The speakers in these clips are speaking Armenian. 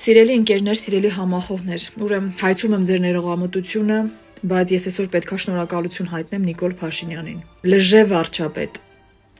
Սիրելի ընկերներ, սիրելի համախոհներ, ուրեմն հայցում եմ ձեր ներողամտությունը, բայց ես այսօր պետքա շնորհակալություն հայտնեմ Նիկոլ Փաշինյանին։ Լժե վարչապետ,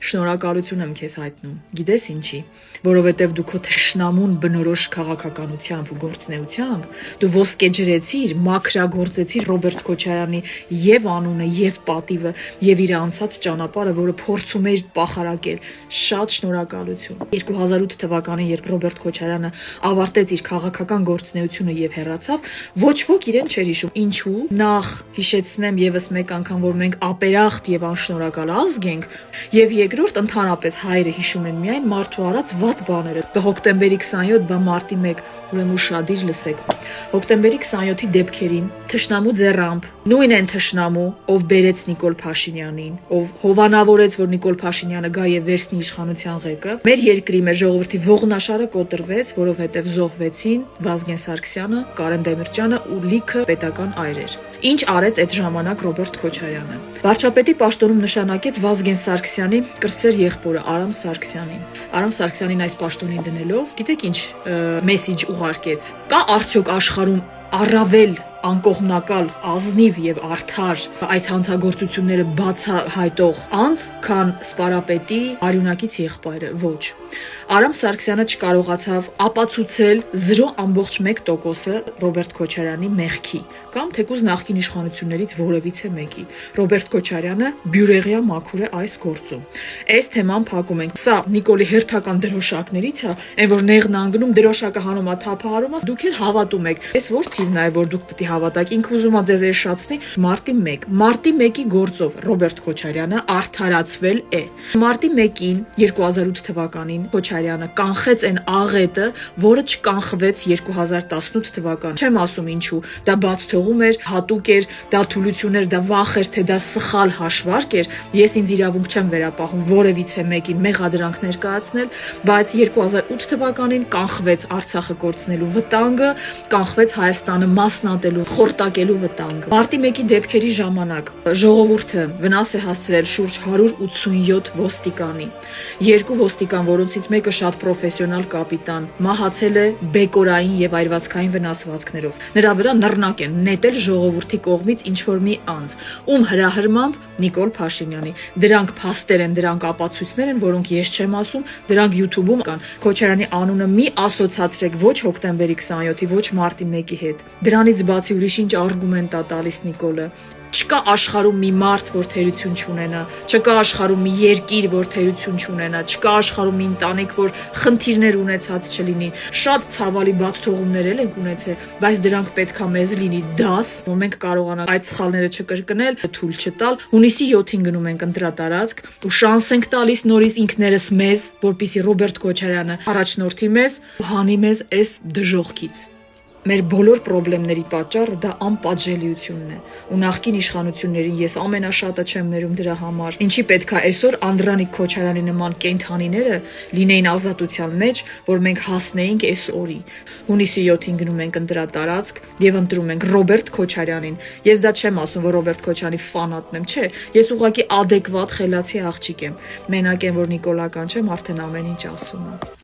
շնորհակալություն եմ քեզ հայտնում։ Գիտես ինչի, որովհետև դու քո թշնամուն բնորոշ քաղաքականությամբ ու գործնեությամբ դու ոսկեջրեցիր, մաքրագործեցիր Ռոբերտ Քոչարյանի եւ անունը, եւ պատիվը, եւ իր անցած ճանապարհը, որը փորձում էր պախարակել։ Շատ շնորհակալություն։ 2008 թվականին, երբ Ռոբերտ Քոչարյանը ավարտեց իր քաղաքական գործունեությունը եւ հեռացավ, ոչ ոք իրեն չէր հիշում։ Ինչու՞։ Նախ հիշեցնեմ եւս մեկ անգամ, որ մենք ապերախտ եւ անշնորհակալ ազգ ենք, եւ երկրորդ ընդհանրապես հայերը հիշում են միայն մարդու արած վատ բաները։ Հոկտեմբերի 27, բա մարտի 1, ուրեմն ուշադիր լսեք։ Հոկտեմբերի 27-ի դեպքերին թշնամու ձեռամբ նույն են թշնամու, ով բերեց Նիկոլ Փաշինյանին, ով հովանավորեց, որ Նիկոլ Փաշինյանը գա եւ վերցնի իշխանության ղեկը, մեր երկրի, մեր ժողովրդի ողնաշարը կոտրվեց, որովհետեւ զոհվեցին Վազգեն Սարգսյանը, Կարեն Դեմիրճյանը ու լիքը պետական այրեր։ Ինչ արեց այդ ժամանակ Ռոբերտ Քոչարյանը։ Վարչապետի պաշտոնում նշանակեց Վազգեն Սարգսյանի կրտսեր եղբորը Արամ Սարգսյանին։ Արամ Սարգսյանին այս պաշտոնին դնելով, գիտեք ինչ մեսիջ ուղարկեց։ Կա արդյոք աշխարհում առավել անկողմնակալ, ազնիվ եւ արդար այս հանցագործությունները բացահայտող անձ, քան սպարապետի արյունակից եղբայրը։ Ոչ։ Արամ Սարգսյանը չկարողացավ ապացուցել 0.1%-ը Ռոբերտ Քոչարյանի մեղքի կամ թեկուզ նախկին իշխանություններից որևիցե մեկի։ Ռոբերտ Քոչարյանը բյուրեղյա մաքուր է այս գործում։ Այս թեման փակում ենք։ Սա Նիկոլի հերթական դրոշակներից է, այն որ նեղն անգնում դրոշակը հանում է, թափահարում է, դուք էլ հավատում եք։ Այս որ թիվն է, որ դուք պետք է հավատաք։ Ինքը ուզում է ձեզ էշացնի մարտի 1։ Մարտի 1-ի գործով Ռոբերտ Քոչարյանը արդարացվել է։ Մարտի 1-ին 2008 թվականին Քոչարյանը կանխեց այն աղետը, որը չկանխվեց 2018 թվականին։ Չեմ ասում ինչու, դա բաց թողում էր, հատուկ էր, դա թուլություն էր, դա վախ էր, թե դա սխալ հաշվարկ էր։ Ես ինձ իրավունք չեմ վերապահում որևիցե մեկին մեղադրանք ներկայացնել, բայց 2008 թվականին կանխվեց Արցախը կորցնելու վտանգը, կանխվեց Հայաստանը մասնատելու, խորտակելու վտանգը։ Մարտի 1-ի դեպքերի ժամանակ ժողովուրդը վնաս է հասցրել շուրջ 187 ոստիկանի։ 2 ոստիկան, որոնցից մեկը շատ պրոֆեսիոնալ կապիտան, մահացել է բեկորային եւ այրվածքային վնասվածքներով։ Նրա վրա նռնակ են նետել ժողովրդի կողմից ինչ-որ մի անձ, ում հրահրմամբ Նիկոլ Փաշինյանի։ Դրանք փաստեր են, դրանք ապացույցներ են, որոնք ես չեմ ասում, դրանք YouTube-ում կան։ Քոչարյանի անունը մի ասոցացրեք ոչ հոկտեմբերի 27-ի, ոչ մարտի 1-ի հետ։ Դրանից բացի ուրիշ ինչ արգումենտ է տալիս Նիկոլը։ Չկա աշխարհում մի մարդ, որ թերություն չունենա, չկա աշխարհում մի երկիր, որ թերություն չունենա, չկա աշխարհում մի ընտանիք, որ խնդիրներ ունեցած չլինի։ Շատ ցավալի բացթողումներ էլ ենք ունեցել, բայց դրանք պետքա մեզ լինի դաս, որ մենք կարողանանք այդ սխալները չկրկնել, թույլ չտալ։ Հունիսի 7-ին գնում ենք ընտրատարածք ու շանս ենք տալիս նորից ինքներս մեզ, որպեսզի Ռոբերտ Քոչարյանը առաջնորդի մեզ ու հանի մեզ այս դժոխքից։ Մեր բոլոր խնդիրների պատճառը դա անպատժելիությունն է, ու նախկին իշխանություններին ես ամենաշատը չեմ ներում դրա համար, ինչի պետքա այսօր Անդրանիկ Քոչարյանի նման կենդանիները լինեին ազատության մեջ, որ մենք հասնեինք այս օրի։ Հունիսի 7-ին գնում ենք ընտրատարածք եւ ընտրում ենք Ռոբերտ Քոչարյանին։ Ես դա չեմ ասում, որ Ռոբերտ Քոչարյանի ֆանատն եմ, չէ, ես ուղղակի ադեկվատ խելացի աղջիկ եմ։ Մենակ եմ, որ նիկոլական չեմ, արդեն ամեն ինչ ասում եմ։